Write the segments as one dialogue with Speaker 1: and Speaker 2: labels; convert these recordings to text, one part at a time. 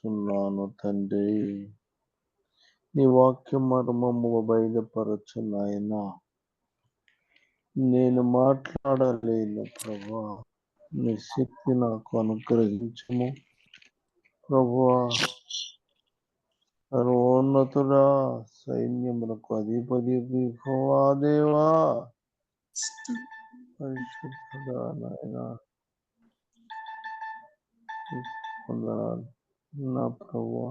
Speaker 1: వేడుకొనుచున్నాను తండ్రి. నీ వాక్యం మర్మము బయలుపరచు నాయనా. నేను మాట్లాడలేను ప్రభువా, నీ శక్తి నాకు అనుగ్రహించుము ప్రభువా. సర్వోన్నతుడా, సైన్యములకు అధిపతి యెహోవా దేవా, పరిశుద్ధుడా నాయనా, వందనాలు నా ప్రభువా.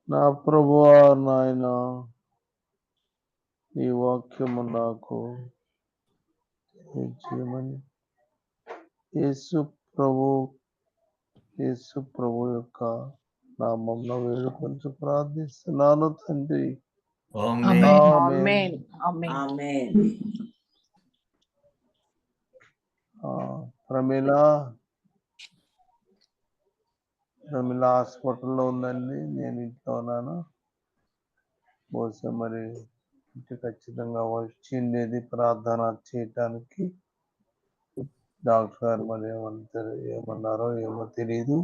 Speaker 1: నా ప్రభువా నాయనా, ఈ వాక్యము నాకు తెలియజేయమని యేసు ప్రభు యొక్క నామమున వేడుకొంచు ప్రార్థిస్తున్నాను తండ్రి.
Speaker 2: ఆమేన్.
Speaker 1: ప్రమిళ హాస్పిటల్లో ఉందండి, నేను ఇంట్లో ఉన్నాను. బహుశా మరి ఇంటి ఖచ్చితంగా వచ్చిండేది ప్రార్థన చేయటానికి. డాక్టర్ గారు మరి ఏమన్నారో ఏమో తెలియదు.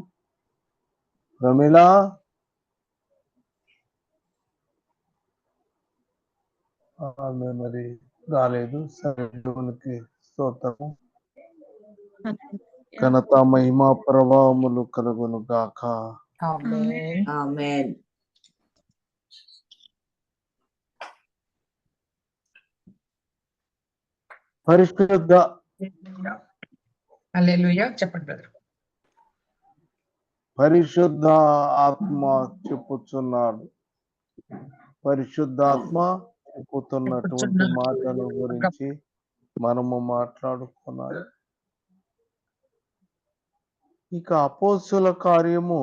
Speaker 1: ప్రమిళ, ఆమె మరి రాలేదు. సరే, దేవునికి స్తోత్రము. ఘనత మహిమ ప్రభావములు కలుగును గాక.
Speaker 2: ఆమేన్.
Speaker 1: పరిశుద్ధ
Speaker 3: హల్లెలూయా. చెప్పండి బ్రదర్.
Speaker 1: పరిశుద్ధ ఆత్మ చెప్పుచున్నాడు. పరిశుద్ధాత్మ చెప్పుతున్నటువంటి మాటల గురించి మనము మాట్లాడుకున్నాడు. ఇక అపోస్తుల కార్యము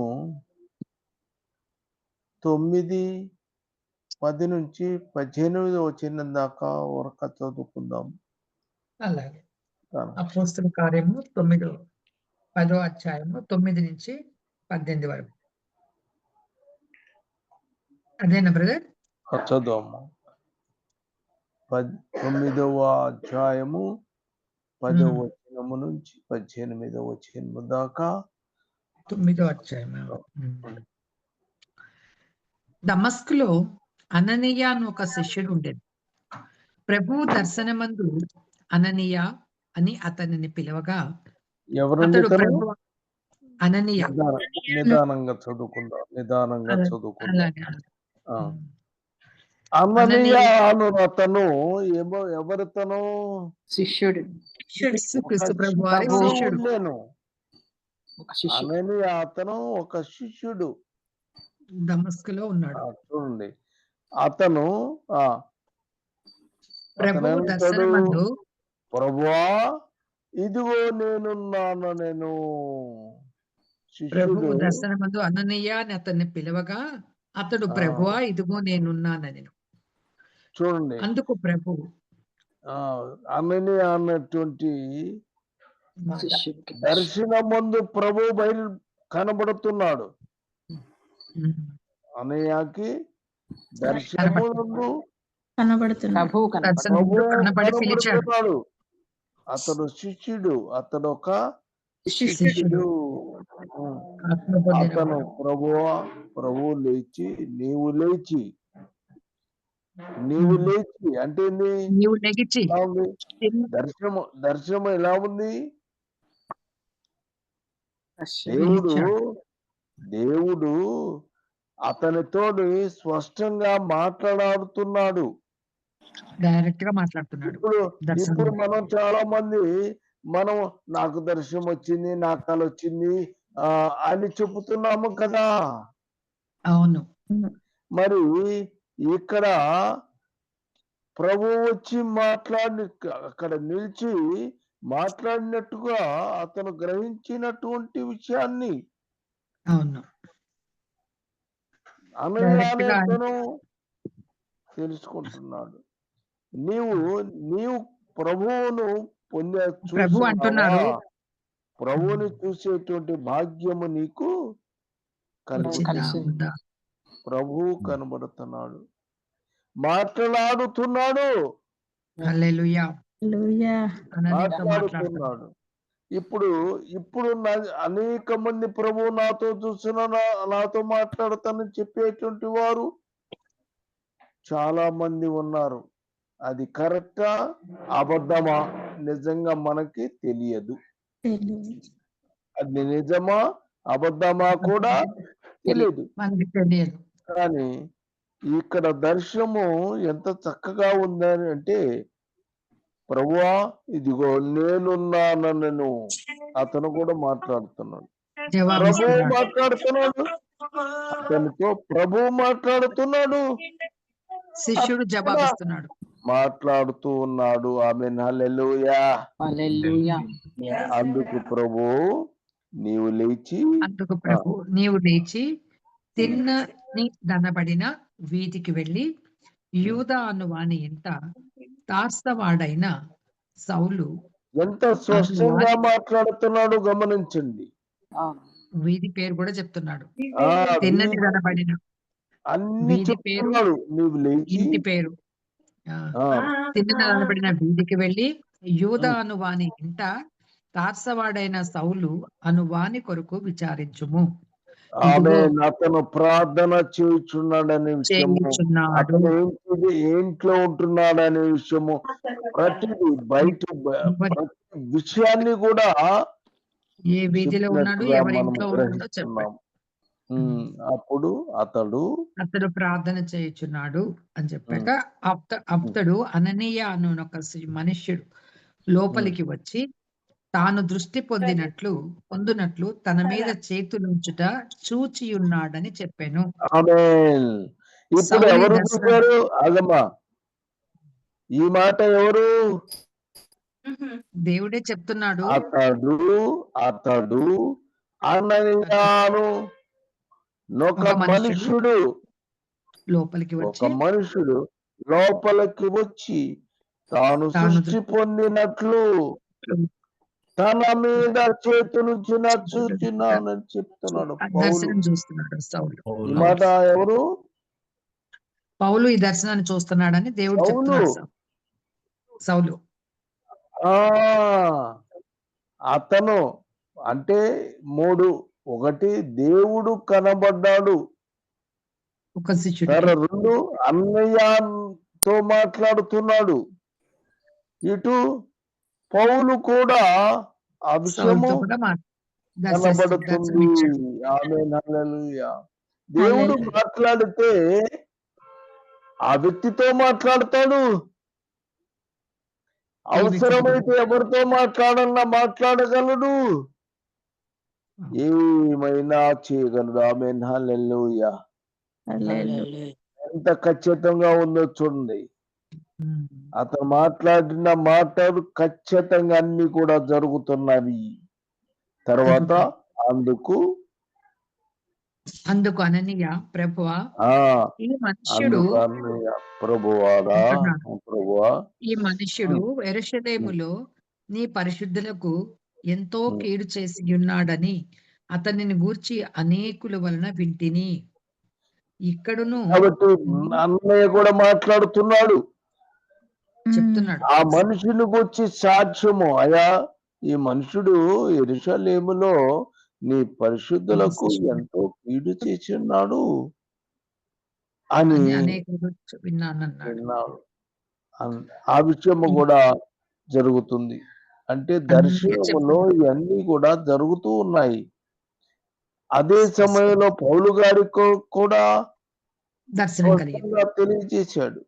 Speaker 1: 9:10 వచనం దాకా వరకు చదువుకుందాం.
Speaker 3: అలాగే అపోస్తుల కార్యము 10వ అధ్యాయము 9 నుంచి 18 వరకు. అదేనా బ్రదర్?
Speaker 1: చదువు. 9వ అధ్యాయము 10వ వచనము నుంచి 18వ వచనము దాకా.
Speaker 3: 9వ అధ్యాయం. దమస్కులో అననీయ అని ఒక శిష్యుడు ఉండేది. ప్రభువు దర్శనమందు అననీయ అని అతనిని పిలవగా, అతడు ప్రభు అననీయ.
Speaker 1: నిదానంగా చదువుకుందాం.
Speaker 3: అలాగే.
Speaker 1: అననీయ అను అతను ఎవరితను?
Speaker 2: శిష్యుడు.
Speaker 3: క్రీస్తు ప్రభు వారి శిష్యుడు.
Speaker 1: అననీయ అతను ఒక శిష్యుడు,
Speaker 3: దమస్కులో ఉన్నాడు.
Speaker 1: చూడండి, అతను
Speaker 3: ప్రభువు దర్శనమందు,
Speaker 1: ప్రభువా ఇదిగో నేనున్నాను. నేను
Speaker 3: ప్రభువు దర్శనమందు అననీయ అని అతన్ని పిలవగా, అతడు ప్రభువా ఇదిగో నేనున్నానని.
Speaker 1: చూడండి,
Speaker 3: అందుకు ప్రభువు
Speaker 1: అననీయ అన్నటువంటి దర్శనమందు ప్రభు కనబడుతున్నాడు. అననీయకి దర్శనమందు కనబడుతున్నాడు. అతడు శిష్యుడు, అతడు ఒక శిష్యుడు. అతను ప్రభు లేచి నీవు లేచి అంటే దర్శనం ఎలా ఉంది? దేవుడు అతనితో స్పష్టంగా మాట్లాడుతున్నాడు.
Speaker 3: డైరెక్ట్ గా మాట్లాడుతున్నాడు.
Speaker 1: ఇప్పుడు మనం చాలా మంది నాకు దర్శనం వచ్చింది, నాకు కల వచ్చింది అని చెబుతున్నాము కదా.
Speaker 3: అవును.
Speaker 1: మరి ఇక్కడ ప్రభు వచ్చి అక్కడ నిలిచి మాట్లాడినట్టుగా అతను గ్రహించినటువంటి విషయాన్ని అననీయ తెలుసుకుంటున్నాడు. నీవు ప్రభువును ప్రభువుని చూసేటువంటి భాగ్యము నీకు కలిగింది. ప్రభువు కనబడుతున్నాడు, మాట్లాడుతున్నాడు. ఇప్పుడు ఇప్పుడు అనేక మంది ప్రభువు నాతో నాతో మాట్లాడతానని చెప్పేటువంటి వారు చాలా మంది ఉన్నారు. అది కరెక్టా? అబద్ధమా? నిజంగా మనకి తెలియదు. అది నిజమా? అబద్ధమా కూడా తెలీదు.
Speaker 3: మనకి తెలియదు.
Speaker 1: కానీ ఇక్కడ దర్శనము ఎంత చక్కగా ఉందని అంటే, ప్రభువా ఇదిగో నేనున్నానను అతను కూడా మాట్లాడుతున్నాడు. ప్రభువు
Speaker 3: జవాబిస్తున్నాడు.
Speaker 1: మాట్లాడుతున్నాడు. అతనితో ప్రభువు మాట్లాడుతున్నాడు.
Speaker 3: శిష్యుడు
Speaker 1: అతను కూడా
Speaker 3: జవాబిస్తున్నాడు.
Speaker 1: మాట్లాడుతూ ఉన్నాడు. ఆమేన్. హల్లెలూయా.
Speaker 2: హల్లెలూయా.
Speaker 1: అందుకు ప్రభువు నీవు లేచి
Speaker 3: అందుకు ప్రభు నీవు లేచి తిన్నని దనబడిన వీధికి వెళ్ళి యూదా అను వాని ఇంట తార్సవాడైన సౌలు
Speaker 1: ఎంత స్పష్టంగా మాట్లాడుతున్నాడు గమనించండి.
Speaker 3: వీధి పేరు కూడా చెప్తున్నాడు.
Speaker 1: ఆ
Speaker 3: తిన్నని దనబడిన
Speaker 1: అన్ని
Speaker 3: వీధి పేరు,
Speaker 1: చెప్తున్నాడు. నీవు లేచి
Speaker 3: ఇంటి పేరు.
Speaker 1: ఆ,
Speaker 3: తిన్నని దనబడిన వీధికి వెళ్ళి యూదా అను వాని ఇంట తార్సవాడైన సౌలు అను వాని కొరకు విచారించుము.
Speaker 1: ఆమేన్. అతను ప్రార్థన చేయుచున్నాడనే విషయము,
Speaker 3: చేయుచున్నాడు.
Speaker 1: అతను ఏంట్లో ఉంటున్నాడనే విషయము, ప్రతిదీ ప్రతి విషయాన్ని కూడా
Speaker 3: ఏ వీధిలో ఉన్నాడు,
Speaker 1: చెప్పినట్టుగా
Speaker 3: ఎవరి
Speaker 1: మనం
Speaker 3: ఇంట్లో ఉన్నాడో
Speaker 1: గ్రహిస్తున్నాం.
Speaker 3: చెప్పాడు.
Speaker 1: అప్పుడు
Speaker 3: అతడు ప్రార్థన చేయుచున్నాడు అని చెప్పాక అతడు అననీయ అను ఒక మనుష్యుడు లోపలికి వచ్చి తాను దృష్టి పొందునట్లు తన మీద చేతులుంచుట చూచి ఉన్నాడని చెప్పాను.
Speaker 1: ఆమేన్. ఇప్పుడు
Speaker 3: సౌలు
Speaker 1: ఎవరు
Speaker 3: దర్శనం
Speaker 1: చూశారు? అగమ్మా, ఈ మాట ఎవరు?
Speaker 3: దేవుడే చెప్తున్నాడు.
Speaker 1: అతడు అననీయాను ఒక మనుష్యుడు
Speaker 3: లోపలికి
Speaker 1: వచ్చి తాను సృష్టి పొందినట్లు తన మీద చేతులుంచి చూచున్నానని చెప్తున్నాడు పౌలు.
Speaker 3: దర్శనం చూస్తున్నాడు సౌలు.
Speaker 1: ఈ మాట ఎవరు?
Speaker 3: పౌలు ఈ దర్శనాన్ని చూస్తున్నాడని దేవుడు చెప్తున్నాడు. సౌలు
Speaker 1: అతను అంటే 3 ఒకటి దేవుడు కనబడ్డాడు.
Speaker 3: ఒక శిష్యుడు
Speaker 1: 2 అన్నయ్యతో మాట్లాడుతున్నాడు. ఇటు పౌలు కూడా ఆ విషయము కనబడుతుంది. ఆమేన్. హల్లెలూయా. దేవుడు మాట్లాడితే ఆ వ్యక్తితో మాట్లాడతాడు. అవసరమైతే ఎవరితో మాట్లాడగలడు, ఏమైనా చేయగలడు. ఆమేన్. హల్లెలూయా. ఎంత ఖచ్చితంగా ఉందో చూడండి. అతను మాట్లాడిన మాటలు ఖచ్చితంగా అన్ని కూడా జరుగుతున్నవి. తర్వాత అందుకు
Speaker 3: అననీయ ప్రభువా ఈ మనుష్యుడు యెరూషలేములో నీ పరిశుద్ధులకు ఎంతో కీడు చేసి ఉన్నాడని అతనిని గూర్చి అనేకుల వలన వింటిని. ఇక్కడును
Speaker 1: కాబట్టి అన్నయ్య కూడా మాట్లాడుతున్నాడు,
Speaker 3: చెప్తున్నాడు.
Speaker 1: ఆ మనుషుని గురించి సాక్ష్యము, అయ్యా ఈ మనుషుడు యెరూషలేములో నీ పరిశుద్ధులకు ఎంతో కీడు చేసి ఉన్నాడు అని విన్నాడు. ఆ విషయము కూడా జరుగుతుంది. అంటే దర్శనములో ఇవన్నీ కూడా జరుగుతూ ఉన్నాయి. అదే సమయంలో పౌలు గారికి కూడా దర్శనం తెలియజేశాడు.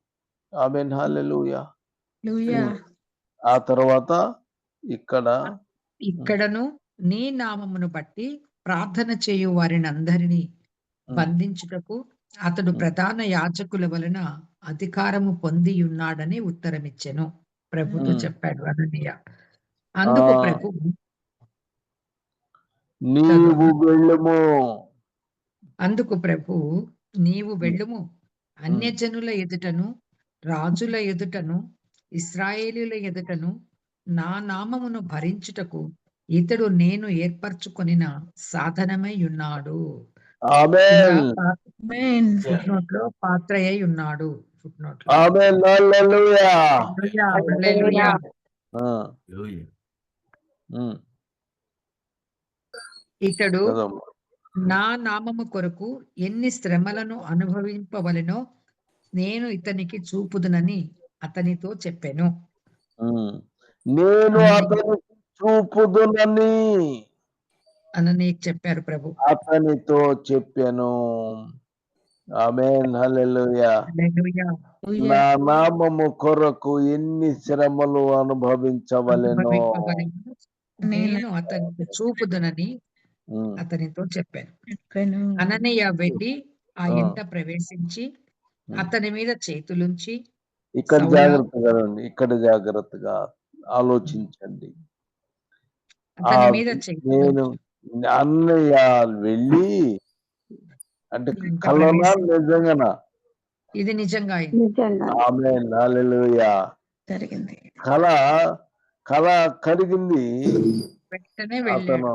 Speaker 1: ఆమేన్. హల్లెలూయా. ఆ తర్వాత
Speaker 3: ఇక్కడను నీ నామమును బట్టి ప్రార్థన చేయు వారిని అందరినీ బంధించుటకు అతడు ప్రధాన యాజకుల వలన అధికారము పొంది ఉన్నాడని ఉత్తరమిచ్చెను. ప్రభుతో చెప్పాడు అననీయ. అందుకు ప్రభు నీవు వెళ్ళుము, అన్యజనుల ఎదుటను రాజుల ఎదుటను ఇశ్రాయేలీయుల ఎదుటను నా నామమును భరించుటకు ఇతడు నేను ఏర్పరచుకొనిన సాధనమై ఉన్నాడు. పాత్రయ్య ఉన్నాడు. ఇతడు
Speaker 1: చదవమ్మా.
Speaker 3: నా నామము కొరకు ఎన్ని శ్రమలను అనుభవింపవలెనో నేను ఇతనికి చూపుదునని అతనితో చెప్పాను.
Speaker 1: ఉమ్. నేను అతనికి చూపుదునని
Speaker 3: అననీకి చెప్పారు ప్రభు.
Speaker 1: అతనితో చెప్పాను. ఆమేన్, హల్లెలూయా.
Speaker 3: హల్లెలూయా.
Speaker 1: నా నామము కొరకు ఎన్ని శ్రమలు అనుభవించవలెనో.
Speaker 3: అనుభవింపవలెను నేను అతనికి చూపుదునని
Speaker 1: ఉమ్.
Speaker 3: అతనితో చెప్పాను. అననీయ వెళ్ళి ఆ ఇంట ప్రవేశించి అతని మీద చేతులుంచి
Speaker 1: ఇక్కడ
Speaker 3: సౌలా
Speaker 1: జాగ్రత్తగా రండి, ఇక్కడ జాగ్రత్తగా ఆలోచించండి.
Speaker 3: అతని మీద
Speaker 1: నేను
Speaker 3: చేతులుంచి
Speaker 1: అన్నయ్య వెళ్ళి అంటే
Speaker 3: ఇంట
Speaker 1: కలనా
Speaker 3: ప్రవేశించి
Speaker 1: నిజంగానా?
Speaker 3: ఇది నిజంగా అయింది.
Speaker 2: నిజంగా
Speaker 1: ఆమేన్, హల్లెలూయా.
Speaker 2: జరిగింది.
Speaker 1: కళ కళ కలిగింది.
Speaker 3: వెంటనే వెళ్ళాడు.
Speaker 1: అతను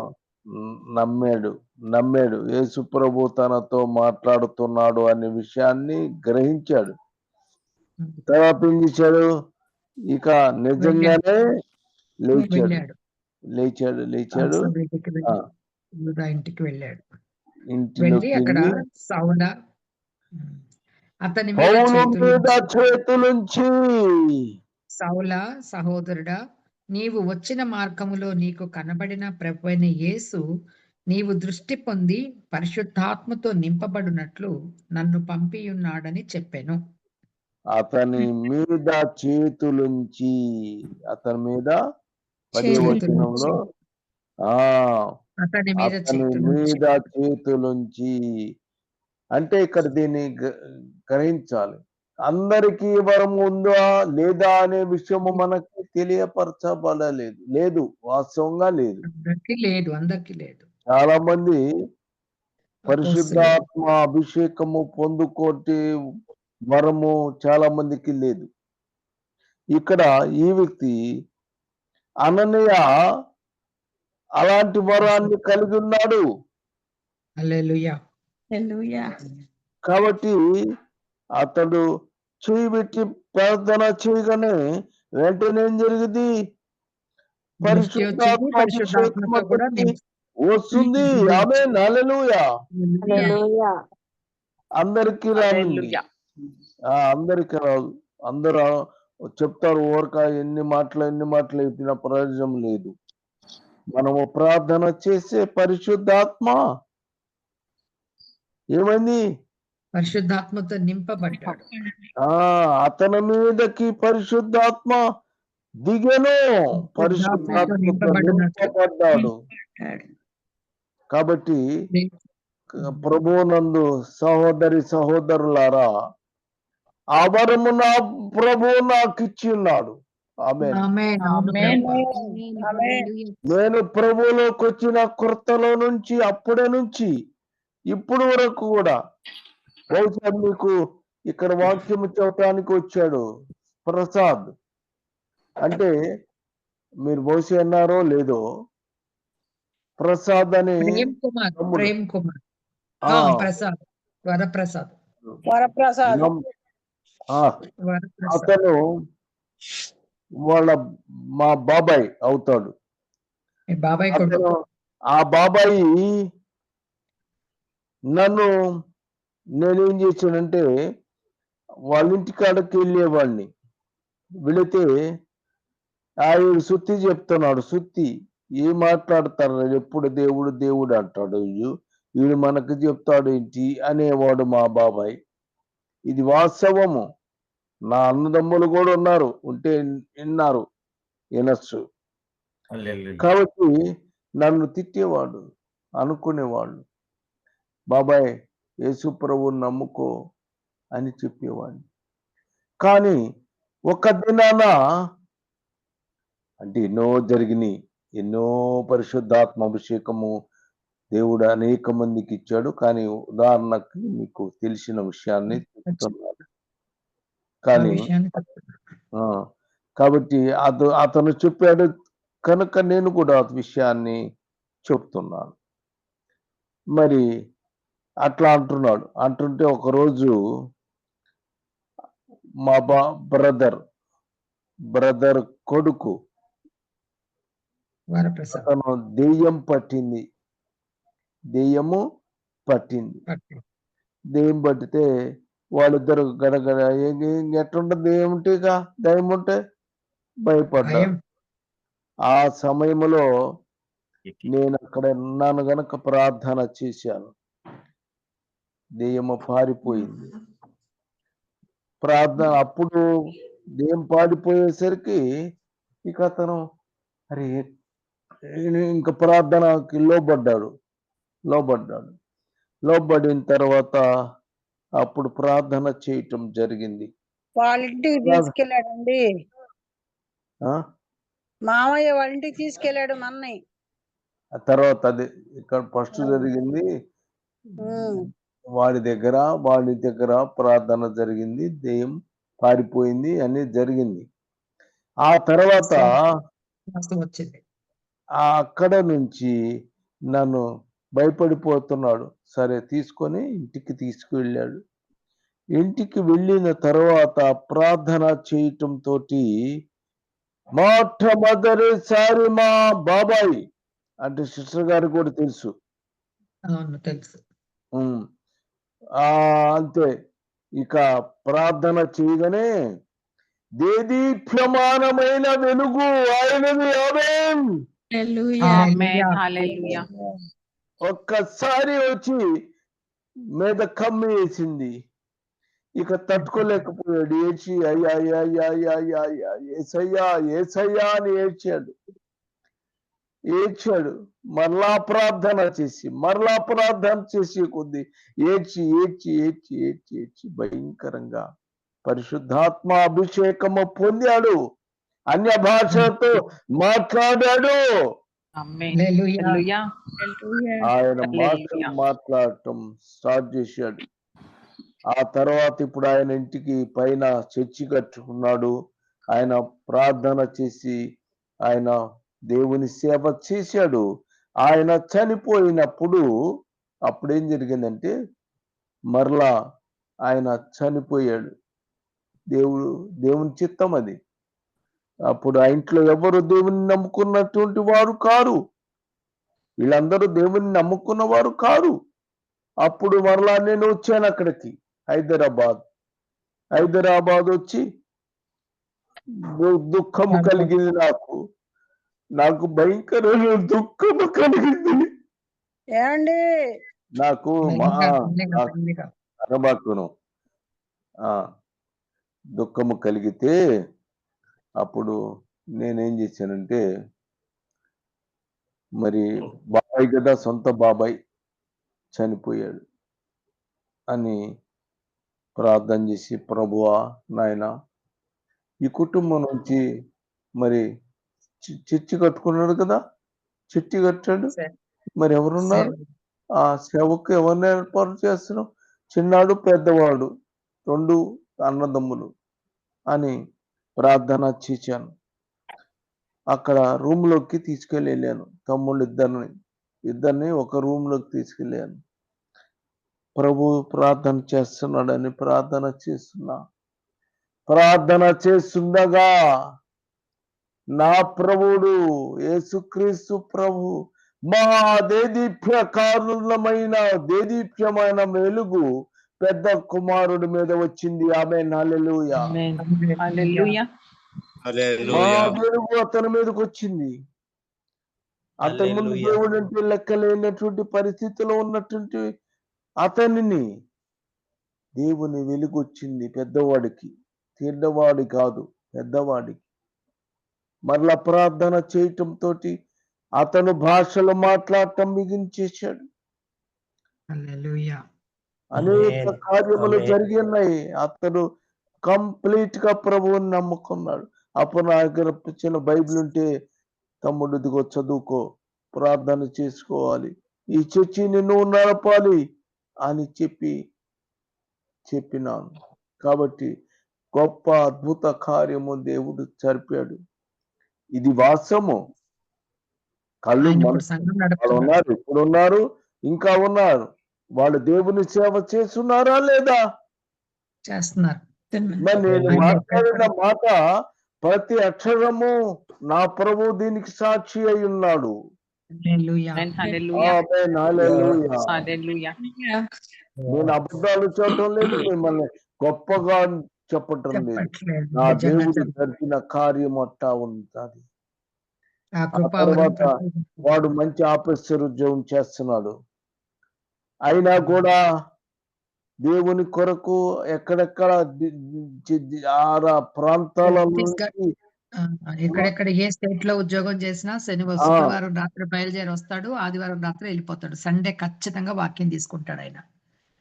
Speaker 1: నమ్మాడు యేసు ప్రభు తనతో మాట్లాడుతున్నాడు అనే విషయాన్ని గ్రహించాడు. తర్వాత ఏం చేశాడు? ఇక నిజంగానే లేచాడు.
Speaker 3: వెళ్ళాడు
Speaker 1: లేచాడు
Speaker 3: వీటికి
Speaker 1: ఆ,
Speaker 3: వెళ్ళి యూదా ఇంటికి వెళ్ళాడు. వెళ్ళి
Speaker 1: ఇంటిలోకి
Speaker 3: అక్కడ
Speaker 1: వెళ్ళి
Speaker 3: సౌల అతని మీద
Speaker 1: పౌలు మీద చేతులుంచి
Speaker 3: సౌల సహోదరుడా, నీవు వచ్చిన మార్గములో నీకు కనబడిన ప్రభువైన యేసు నీవు దృష్టి పొంది పరిశుద్ధాత్మతో నింపబడినట్లు నన్ను పంపియున్నాడని చెప్పాను.
Speaker 1: అతని మీద చేతులుంచి అతని మీద 10వ వచనంలో ఆ
Speaker 3: అతని మీద
Speaker 1: అతని
Speaker 3: చేతులుంచి
Speaker 1: మీద చేతులుంచి అంటే ఇక్కడ దీన్ని గ్రహించాలి. అందరికీ వరం ఉందా లేదా అనే విషయము మనకి తెలియపరచబడలేదు. లేదు, వాస్తవంగా లేదు.
Speaker 3: అందరికీ లేదు.
Speaker 1: చాలా మంది
Speaker 3: అపోస్తలులు
Speaker 1: పరిశుద్ధాత్మ అభిషేకము పొందుకోటి వరము చాలా మందికి లేదు. ఇక్కడ ఈ వ్యక్తి అననీయ అలాంటి వరాన్ని కలిగి ఉన్నాడు.
Speaker 3: హల్లెలూయా.
Speaker 2: హల్లెలూయా.
Speaker 1: కాబట్టి అతడు చేయి పెట్టి ప్రార్థన చేయగానే వెంటనే ఏం జరిగింది?
Speaker 3: దృష్టి వచ్చింది, పరిశుద్ధాత్మతో కూడా
Speaker 1: వస్తుంది. ఆమేన్, హల్లెలూయా.
Speaker 2: హల్లెలూయా.
Speaker 1: అందరికీ రానండి, అందరికీ రాదు. అందరూ చెప్తారు ఊరక ఎన్ని మాటలు చెప్పిన ప్రయోజనం లేదు. మనము ప్రార్థన చేసే పరిశుద్ధాత్మ ఏమైంది?
Speaker 3: పరిశుద్ధాత్మతో నింపబడ్డాడు.
Speaker 1: అతని మీదకి పరిశుద్ధాత్మ దిగెను, పరిశుద్ధాత్మతో నింపబడ్డాడు. కాబట్టి ప్రభువునందు సహోదరి సహోదరులారా, ఆ వరము నా ప్రభువు నాకు ఇచ్చి ఉన్నాడు. ఆమేన్. నేను ప్రభువులోకి వచ్చిన కొత్తలో నుంచి అప్పుడే నుంచి ఇప్పుడు వరకు కూడా బహుశా మీకు ఇక్కడ వాక్యం చెప్పడానికి వచ్చాడు ప్రసాద్ అంటే మీరు బహుశా అన్నారో లేదో, ప్రసాద్ అని
Speaker 3: ప్రేమ్ కుమార్ వరప్రసాద్
Speaker 1: అతను మా బాబాయ్ అవుతాడు. అతను ఆ బాబాయి నేనేం చేశానంటే వాళ్ళ ఇంటి కాడకి వెళ్ళేవాడిని. వెళితే ఆయన సుత్తి చెప్తున్నాడు. సుత్తి ఏం మాట్లాడతారు, ఎప్పుడు దేవుడు దేవుడు అంటాడు, వీడు మనకు చెప్తాడు ఏంటి అనేవాడు మా బాబాయ్. ఇది వాస్తవము. నా అన్నదమ్ములు కూడా ఉన్నారు, ఉంటే విన్నారు, వినొచ్చు. కాబట్టి నన్ను తిట్టేవాడు, అనుకునేవాళ్ళు, బాబాయ్ యేసు ప్రభువుని నమ్ముకో అని చెప్పేవాడిని. కానీ ఒక దినాన అంటే ఎన్నో జరిగినాయి, ఎన్నో పరిశుద్ధాత్మ అభిషేకము దేవుడు అనేక మందికి ఇచ్చాడు. కానీ ఉదాహరణకి మీకు తెలిసిన విషయాన్ని చెప్తున్నాను. కానీ కాబట్టి అతను చెప్పాడు కనుక నేను కూడా విషయాన్ని చెప్తున్నాను. మరి అట్లా అంటుంటే ఒకరోజు మా బ్రదర్ కొడుకు అతను దెయ్యం పట్టింది, దెయ్యము పట్టింది.
Speaker 3: పట్టు.
Speaker 1: దెయ్యం పట్టితే వాళ్ళిద్దరు గడగడ ఎట్లుంటది దెయ్యం ఉంటే, ఇక దెయ్యం ఉంటే భయపడ్డారు.
Speaker 3: భయం.
Speaker 1: ఆ సమయంలో నేను అక్కడ ఉన్నాను గనక ప్రార్థన చేశాను. దెయ్యము పారిపోయింది. ప్రార్థన అప్పుడు దెయ్యం పారిపోయేసరికి ఇక అతను అరే ఇంక ప్రార్థనకి లోబడ్డాడు. లోబడిన తర్వాత అప్పుడు ప్రార్థన చేయటం జరిగింది.
Speaker 4: వాళ్ళ ఇంటికి తీసుకెళ్ళాడండి.
Speaker 1: ఆ
Speaker 4: మామయ్య వాళ్ళ ఇంటికి తీసుకెళ్ళాడు మన్నయ్య.
Speaker 1: ఆ తర్వాత అది ఇక్కడ ఫస్ట్ జరిగింది. వాడి దగ్గర ప్రార్థన జరిగింది. దెయ్యం పారిపోయింది అని జరిగింది. ఆ తర్వాత
Speaker 3: విశ్వాసం వచ్చింది.
Speaker 1: అక్కడ నుంచి నన్ను భయపడిపోతున్నాడు. సరే తీసుకొని ఇంటికి తీసుకువెళ్ళాడు. ఇంటికి వెళ్ళిన తర్వాత ప్రార్థన చేయటం తోటి మొట్టమొదటిసారి మా బాబాయ్ అంటే సిస్టర్ గారికి కూడా తెలుసు.
Speaker 3: అవును, తెలుసు.
Speaker 1: అంతే. ఇక ప్రార్థన చేయగానే దేదీప్యమానమైన వెలుగు ఆయనది. ఆమేన్.
Speaker 2: హల్లెలూయా.
Speaker 1: ఒక్కసారి వచ్చి మీద కమ్మి వేసింది. ఇక తట్టుకోలేకపోయాడు. ఏడ్చి అయ్యా అయ్యా అయ్యా అయ్యా అయ్యా అయ్యా ఏసయ్యా ఏసయ్యా అని ఏడ్చాడు. మరలా ప్రార్థన చేసి కొద్ది ఏడ్చి భయంకరంగా పరిశుద్ధాత్మ అభిషేకము పొందాడు. అన్య భాషతో మాట్లాడాడు.
Speaker 3: హల్లెలూయా.
Speaker 1: ఆయన భాషలు మాట్లాడటం స్టార్ట్ చేశాడు. ఆ తర్వాత ఇప్పుడు ఆయన ఇంటికి పైన చర్చి కట్టుకున్నాడు. ఆయన ప్రార్థన చేసి ఆయన దేవుని సేవ చేశాడు. ఆయన చనిపోయినప్పుడు అప్పుడేం జరిగిందంటే మరలా ఆయన చనిపోయాడు. దేవుని చిత్తం అది. అప్పుడు ఆ ఇంట్లో ఎవరు దేవుని నమ్ముకున్నటువంటి వారు కారు. వీళ్ళందరూ దేవుని నమ్ముకున్న వారు కారు. అప్పుడు మరలా నేను వచ్చాను అక్కడికి హైదరాబాద్ వచ్చి దుఃఖము కలిగింది. నాకు భయంకరమైన దుఃఖము కలిగింది.
Speaker 4: ఏమండి
Speaker 1: నాకు అనబాకును దుఃఖము కలిగితే అప్పుడు నేనేం చేశానంటే మరి బాబాయ్ కదా, సొంత బాబాయ్ చనిపోయాడు అని ప్రార్థన చేసి ప్రభువా నాయన ఈ కుటుంబం నుంచి మరి చర్చి కట్టుకున్నాడు కదా, చర్చి కట్టాడు. మరి ఎవరున్నారు ఆ సేవకు? ఎవరిని ఏర్పాటు చేస్తున్నాం? చిన్నాడు పెద్దవాడు 2 అన్నదమ్ములు అని ప్రార్థన చేశాను. అక్కడ రూమ్ లోకి తీసుకెళ్ళాను. తమ్ముళ్ళు ఇద్దరిని ఒక రూమ్ లోకి తీసుకెళ్ళాను. ప్రభు ప్రార్థన చేస్తున్నాడని ప్రార్థన చేస్తుండగా నా ప్రభువుడు యేసుక్రీస్తు ప్రభు మా దేదీప్యమైన వెలుగు పెద్ద కుమారుడి మీద వచ్చింది. ఆమేన్. హల్లెలూయా. మా వెలుగు అతని మీదకి వచ్చింది. అతని ముందు దేవుడు అంటే లెక్కలేనటువంటి పరిస్థితిలో ఉన్నటువంటి అతనిని దేవుని వెలుగు వచ్చింది. పెద్దవాడికి, చిన్నవాడి కాదు, పెద్దవాడికి. మరలా ప్రార్థన చేయటం తోటి అతను భాషలు మాట్లాడటం మిగించేశాడు. అనేక కార్యములు జరిగి ఉన్నాయి. అతడు కంప్లీట్ గా ప్రభువుని నమ్ముకున్నాడు. అప్పుడు నా దగ్గర చిన్న బైబిల్ ఉంటే తమ్ముడు ఇదిగో చదువుకో, ప్రార్థన చేసుకోవాలి, ఈ చర్చిని నువ్వు నడపాలి అని చెప్పినాను. కాబట్టి గొప్ప అద్భుత కార్యము దేవుడు జరిపాడు. ఇది వాస్తవము. కళ్ళు ఉన్నారు, ఇప్పుడు ఉన్నారు, ఇంకా ఉన్నారు. వాళ్ళు దేవుని సేవ చేస్తున్నారా లేదా?
Speaker 3: చేస్తున్నారు.
Speaker 1: మరి నేను మాట్లాడిన మాట ప్రతి అక్షరము నా ప్రభు దీనికి సాక్షి అయి ఉన్నాడు.
Speaker 3: హల్లెలూయా.
Speaker 5: హల్లెలూయా.
Speaker 1: ఆమేన్. హల్లెలూయా.
Speaker 5: హల్లెలూయా.
Speaker 1: నేను అబద్ధాలు చెప్పటం లేదు, మిమ్మల్ని గొప్పగా చెప్పటం లేదు.
Speaker 3: చెప్పట్లేదు.
Speaker 1: నా
Speaker 3: నిజంగా
Speaker 1: దేవుడు
Speaker 3: చెప్ప
Speaker 1: జరిగిన కార్యం అట్టా ఉంటది.
Speaker 3: ఆ
Speaker 1: ఆ
Speaker 3: కృపావరం
Speaker 1: తర్వాత వాడు మంచి ఆఫీసర్ ఉద్యోగం చేస్తున్నాడు. అయినా కూడా దేవుని కొరకు ఎక్కడెక్కడ ప్రాంతాల నుంచి
Speaker 3: ఎక్కడెక్కడ ఏ స్టేట్ లో ఉద్యోగం చేసినా
Speaker 1: ఆ.
Speaker 3: శుక్రవారం రాత్రి బయలుదేరి వస్తాడు, ఆదివారం రాత్రి వెళ్ళిపోతాడు. సండే ఖచ్చితంగా వాక్యం తీసుకుంటాడు ఆయన.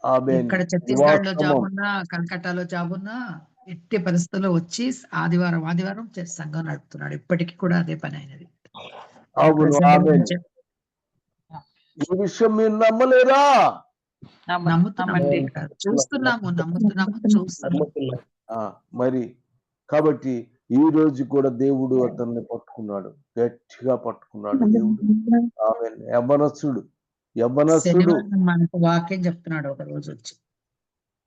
Speaker 1: ఆమేన్.
Speaker 3: ఎక్కడ ఛత్తీస్గఢ్ లో జాబ్
Speaker 1: వాస్తవం.
Speaker 3: ఉన్నా, కలకట్టాలో జాబ్ ఉన్నా, ఎట్టి పరిస్థితుల్లో వచ్చి ఆదివారం సంఘం నడుపుతున్నాడు. ఇప్పటికీ కూడా అదే పని అయినది.
Speaker 1: అవును. ఆమేన్. ఈ విషయం మీరు నమ్మలేరా?
Speaker 5: నమ్మండి.
Speaker 3: చూస్తున్నాము, చూస్తున్నాము.
Speaker 1: ఆ, మరి కాబట్టి ఈ రోజు కూడా దేవుడు అతన్ని పట్టుకున్నాడు, గట్టిగా పట్టుకున్నాడు దేవుడు. ఆమేన్. యవ్వనస్తుడు
Speaker 3: శనివారం మనకు వాక్యం చెప్తున్నాడు ఒక రోజు వచ్చి.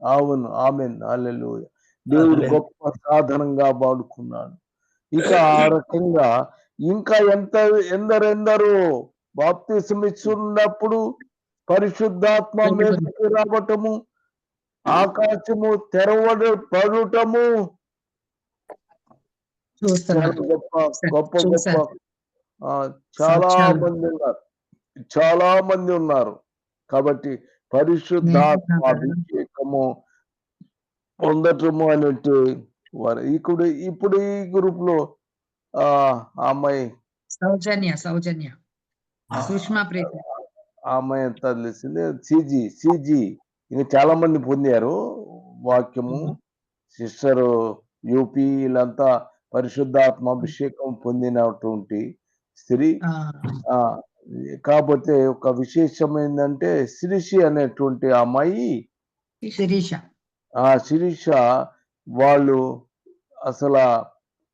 Speaker 1: అవును. ఆమేన్. హల్లెలూయా. దేవుడు గొప్ప సాధనంగా వాడుకున్నాడు. ఇక ఆ రకంగా ఇంకా ఎందరెందరో బాప్తిసం ఇస్తున్నప్పుడు పరిశుద్ధాత్మ మీదకి రావటము, ఆకాశము పడటము, చాలా గొప్ప గొప్ప గొప్ప చాలా మంది ఉన్నారు. కాబట్టి పరిశుద్ధాత్మ అభిషేకము పొందటము అంటే వారు ఇప్పుడు ఈ గ్రూప్ లో ఆ అమ్మాయి
Speaker 3: సౌజన్య సుష్మా ప్రీతి,
Speaker 1: ఆ అమ్మాయి ఎంత తెలిసింది, సిజి ఇంకా చాలా మంది పొందారు వాక్యము. సిస్టర్ యూపీ వీళ్ళంతా పరిశుద్ధాత్మ అభిషేకం పొందినటువంటి స్త్రీ. కాకపోతే ఒక విశేషం ఏంటంటే శిరీషి అనేటువంటి అమ్మాయి, శిరీష వాళ్ళు అసలు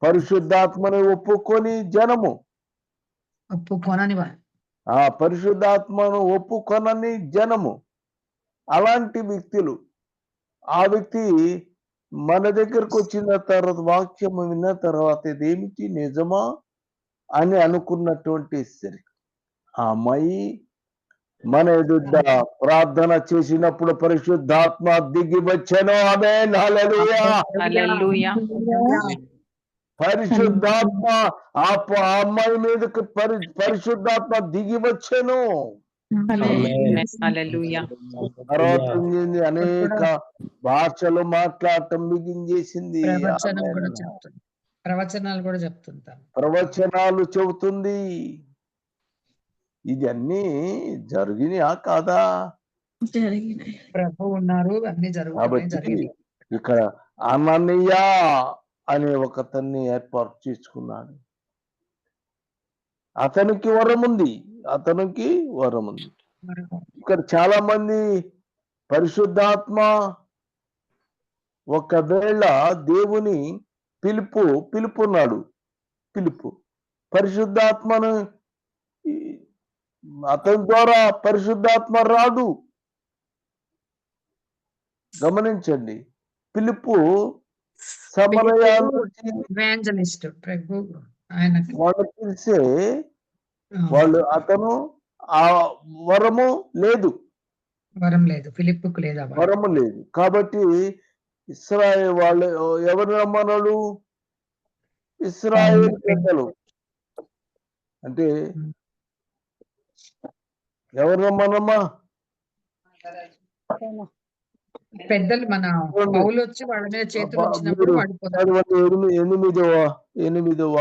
Speaker 1: పరిశుద్ధాత్మని ఒప్పుకొని పరిశుద్ధాత్మను ఒప్పుకొనని జనము. అలాంటి వ్యక్తులు, ఆ వ్యక్తి మన దగ్గరకు వచ్చిన తర్వాత వాక్యం విన్న తర్వాత ఇదేమిటి నిజమా అని అనుకున్నటువంటి స్త్రీ. ఆ అమ్మాయి మన ఎదుట ప్రార్థన చేసినప్పుడు పరిశుద్ధాత్మ దిగి వచ్చెను. ఆమేన్. హల్లెలూయా.
Speaker 5: హల్లెలూయా.
Speaker 1: పరిశుద్ధాత్మ ఆ అమ్మాయి మీదకి పరిశుద్ధాత్మ దిగి వచ్చెను.
Speaker 5: హల్లెలూయా.
Speaker 1: తర్వాత అనేక భాషలు మాట్లాడటం బిగించేసింది. ప్రవచనాలు చెబుతుంది. ఇది అన్ని జరిగినా కాదా?
Speaker 3: ప్రభు ఉన్నారు, అన్ని
Speaker 1: కాబట్టి ఇక్కడ అననీయ అనే ఒకతన్ని ఏర్పాటు చేసుకున్నాడు. అతనికి వరం ఉంది. ఇక్కడ చాలా మంది పరిశుద్ధాత్మ ఒకవేళ దేవుని పిలుపున్నాడు. పరిశుద్ధాత్మను అతని ద్వారా పరిశుద్ధాత్మ రాదు. గమనించండి. పిలుపు సమరయాలు వాళ్ళు పిలిస్తే వాళ్ళు అతను ఆ వరము లేదు. వరము లేదు. కాబట్టి ఇశ్రాయేలు వాళ్ళు ఎవరు రమ్మన్నాడు? ఇశ్రాయేలు పెద్దలు అంటే ఎవరు రమ్మనమ్మా?
Speaker 3: పెద్దలు మన పౌలు వచ్చి వాళ్ళ మీద చేతులు ఉంచినప్పుడు
Speaker 1: ఎనిమిదవ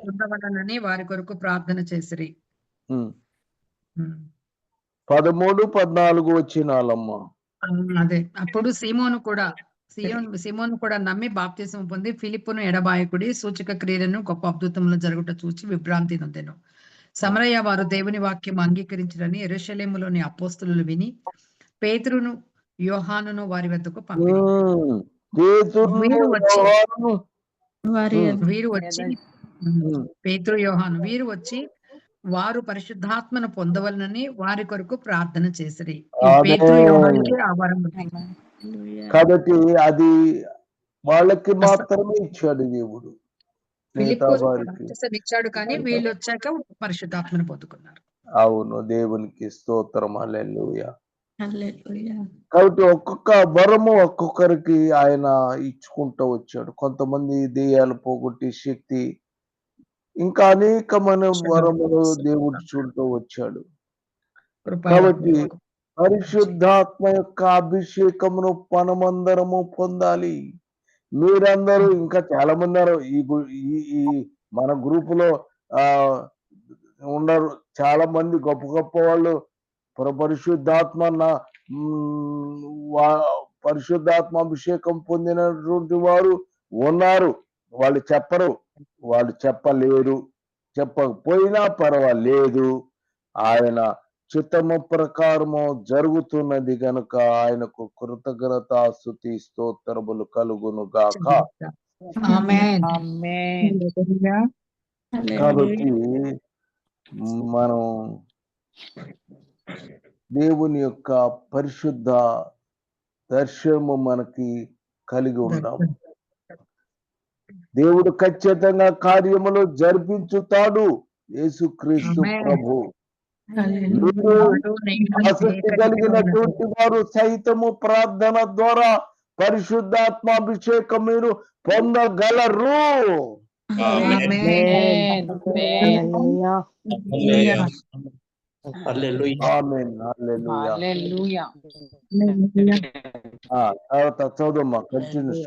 Speaker 3: పొందవలనని వారి కొరకు ప్రార్థన చేసిరి.
Speaker 1: 13-14 వచ్చినాలమ్మా.
Speaker 3: అదే అప్పుడు సీమోను కూడా నమ్మి బాప్తిసం పొంది ఫిలిప్పును ఎడబాయకుడి సూచక క్రియలను గొప్ప అద్భుతములు జరుగుట చూచి విభ్రాంతి నొందెను. సమరయ్య వారు దేవుని వాక్యం అంగీకరించరని యెరూషలేములోని అపోస్తలులు విని పేతురును యోహానును వారి వద్దకు పంపిరి. వీరు వచ్చి వారు పరిశుద్ధాత్మను పొందవలనని వారి కొరకు ప్రార్థన చేసిరి.
Speaker 1: కాబట్టి అది వాళ్ళకి మాత్రమే ఇచ్చాడు దేవుడు, మిగతా
Speaker 3: ఫిలిప్పు
Speaker 1: వారికి.
Speaker 3: బాప్తిసం ఇచ్చాడు కానీ వీళ్ళు వచ్చాక పరిశుద్ధాత్మను పొందుకున్నారు.
Speaker 1: అవును, దేవునికి స్తోత్రం. హల్లెలూయా.
Speaker 2: హల్లెలూయా.
Speaker 1: కాబట్టి ఒక్కొక్క వరము ఒక్కొక్కరికి ఆయన ఇచ్చుకుంటూ వచ్చాడు. కొంతమంది దెయ్యాలు పోగొట్టే శక్తి, ఇంకా అనేకమైన వరములు దేవుడు చూడుతూ వచ్చాడు. కాబట్టి పరిశుద్ధాత్మ యొక్క అభిషేకమును మనమందరము పొందాలి. మీరందరూ ఇంకా చాలా మంది ఉన్నారు ఈ మన గ్రూపులో ఉన్నారు. చాలా మంది గొప్ప గొప్ప వాళ్ళు పరిశుద్ధాత్మ పరిశుద్ధాత్మ అభిషేకం పొందినటువంటి వారు ఉన్నారు. వాళ్ళు చెప్పరు, వాళ్ళు చెప్పలేరు, చెప్పకపోయినా పర్వాలేదు. ఆయన చిత్తము ప్రకారము జరుగుతున్నది గనుక ఆయనకు కృతజ్ఞత స్తుతి స్తోత్రములు కలుగును గాక.
Speaker 3: ఆమేన్.
Speaker 5: ఆమేన్.
Speaker 1: కాబట్టి మనం దేవుని యొక్క పరిశుద్ధ దర్శనము మనకి కలిగి ఉన్నాం. దేవుడు ఖచ్చితంగా కార్యములు జరిపించుతాడు. యేసుక్రీస్తు ప్రభు. ఆసక్తి కలిగినటువంటి వారు సైతము ప్రార్థన ద్వారా పరిశుద్ధాత్మాభిషేకం మీరు పొందగలరు.
Speaker 5: ఆమేన్.
Speaker 1: ఆమేన్. హల్లెలూయా.
Speaker 5: హల్లెలూయా.
Speaker 1: తర్వాత చదవమ్మా,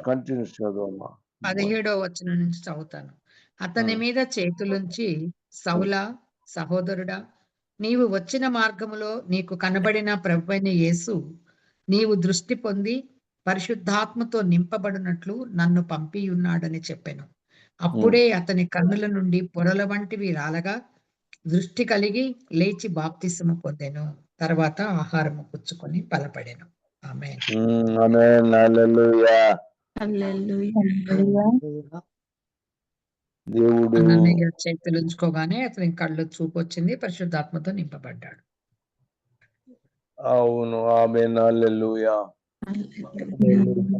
Speaker 1: కంటిన్యూస్ చదవమ్మా.
Speaker 3: 17వ వచనం నుంచి చదువుతాను. అతని మీద చేతులుంచి, సౌలా సహోదరుడా, నీవు వచ్చిన మార్గములో నీకు కనబడిన ప్రభువైన యేసు నీవు దృష్టి పొంది పరిశుద్ధాత్మతో నింపబడినట్లు నన్ను పంపియున్నాడని చెప్పెను. అప్పుడే అతని కన్నుల నుండి పొరల వంటివి రాలగా దృష్టి కలిగి లేచి బాప్తిసము పొందెను. తర్వాత ఆహారము పుచ్చుకొని బలపడెను. ఆమేన్.
Speaker 1: ఆమేన్. హల్లెలూయా.
Speaker 2: హల్లెలూయా.
Speaker 1: దేవుడు
Speaker 3: అన్నయ్య చేతులు ఉంచుకోగానే అతని కళ్ళు చూపు వచ్చింది, పరిశుద్ధాత్మతో నింపబడ్డాడు.
Speaker 1: అవును. ఆమేన్. హల్లెలూయా.
Speaker 2: హల్లెలూయా.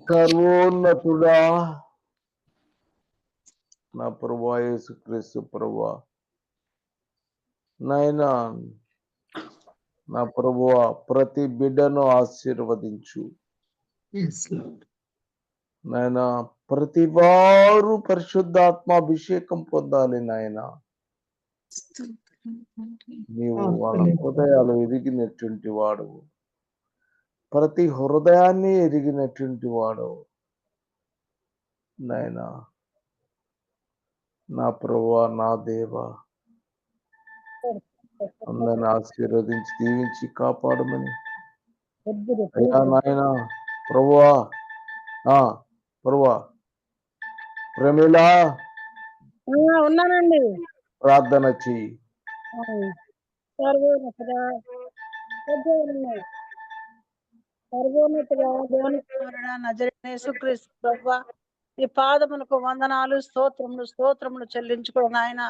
Speaker 1: సర్వోన్నతుడా నా ప్రభువా యేసుక్రీస్తు ప్రభువా, నాయనా నా ప్రభువా, ప్రతి బిడ్డను ఆశీర్వదించు
Speaker 3: Yes, Lord.
Speaker 1: నాయనా. ప్రతి వారు పరిశుద్ధాత్మాభిషేకం పొందాలి నాయనా. నీవు వాళ్ళ హృదయాలు ఎరిగినటువంటి వాడు, ప్రతి హృదయాన్ని ఎరిగినటువంటి వాడు నాయనా. నా ప్రభువా, నా దేవా, అందరిని ఆశీర్వదించి దీవించి కాపాడమని అయ్యా నాయన. ప్రభువా, ప్రభువా, ప్రమిళ
Speaker 4: ఉన్నానండి.
Speaker 1: ప్రార్థన చెయ్యి.
Speaker 4: సర్వోన్నతుడా దేవుని కుమారుడా నజరేయుడైన యేసుక్రీస్తు ప్రభువా, నీ పాదములకు వందనాలు, స్తోత్రములు చెల్లించుకో నాయన.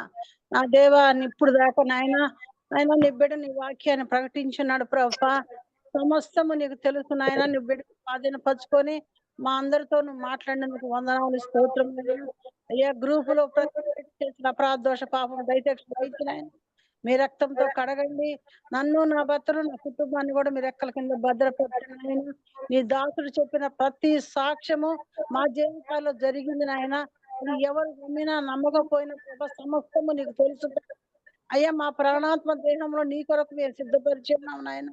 Speaker 4: నా దేవా, ఇప్పుడు దాకా నాయన నీ బిడ్డ నీ వాక్యాన్ని ప్రకటించున్నాడు ప్రభువా. సమస్తము నీకు తెలుసు నాయన. నీ బిడ్డ స్వాధీనపరుచుకొని మా అందరితో నువ్వు మాట్లాడినందుకు వందనాలు, స్తోత్రములు. అయ్యా, గ్రూప్ లో చేసిన అపరాధోష పాపం దయచేసి నాయన మీ రక్తంతో కడగండి. నన్ను, నా భర్తను, నా కుటుంబాన్ని కూడా మీ రెక్కల కింద భద్రపరచండి నాయన. నీ దాసుడు చెప్పిన ప్రతి సాక్ష్యము మా జీవితాల్లో జరిగింది నాయన. అది ఎవరు నమ్మినా నమ్మకపోయినా సమస్తము నీకు తెలుసు అయ్యా. మా ప్రాణాత్మ దేహంలో నీ కొరకు మేము సిద్ధపరిచున్నాం నాయన.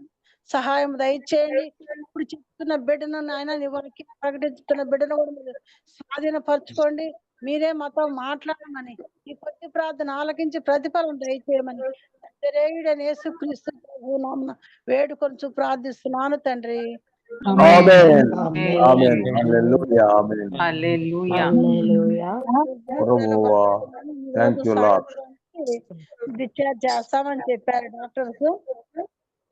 Speaker 4: సహాయం దయచేయండి. ఇప్పుడు చెప్తున్న బిడ్డను నాయన, నీ వారికి ప్రకటిస్తున్న బిడ్డను కూడా మీరు స్వాధీనపరచుకోండి. మీరే మాతో మాట్లాడమని, ఈ కొద్ది ప్రార్థన ఆలకించి ప్రతిఫలం దయచేయమని నజరేయుడైన యేసుక్రీస్తు ప్రభువు నామమున వేడుకొంచు ప్రార్థిస్తున్నాను తండ్రి.
Speaker 1: ఆమేన్. ఆమేన్. హల్లెలూయా. ఆమేన్.
Speaker 5: హల్లెలూయా.
Speaker 1: ప్రభువా, థాంక్ యూ లార్డ్.
Speaker 4: డిశ్చార్జ్ చేస్తామని చెప్పారు డాక్టర్స్.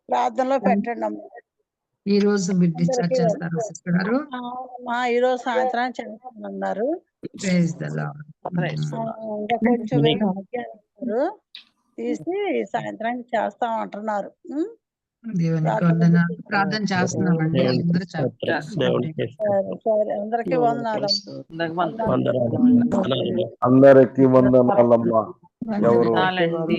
Speaker 4: ప్రార్థనలో పెట్టండి అమ్మా.
Speaker 3: ఈ రోజు మీరు డిశ్చార్జ్ చేస్తారు సిస్టర్ గారు.
Speaker 4: ఈ రోజు సాయంత్రం చేస్తామన్నారు.
Speaker 3: Praise the lord.
Speaker 4: ఇంకా కొంచెం తీసి సాయంత్రానికి చేస్తామంటున్నారు.
Speaker 3: దేవునికి వందనాలు. ప్రార్థన చేస్తున్నామండి. అందరూ
Speaker 5: దేవునికి
Speaker 4: సరే అందరికీ వందనాలు.
Speaker 5: వందనాలు.
Speaker 1: అందరికీ వందనాలమ్మా. ఎవరు
Speaker 5: వందనాలండి.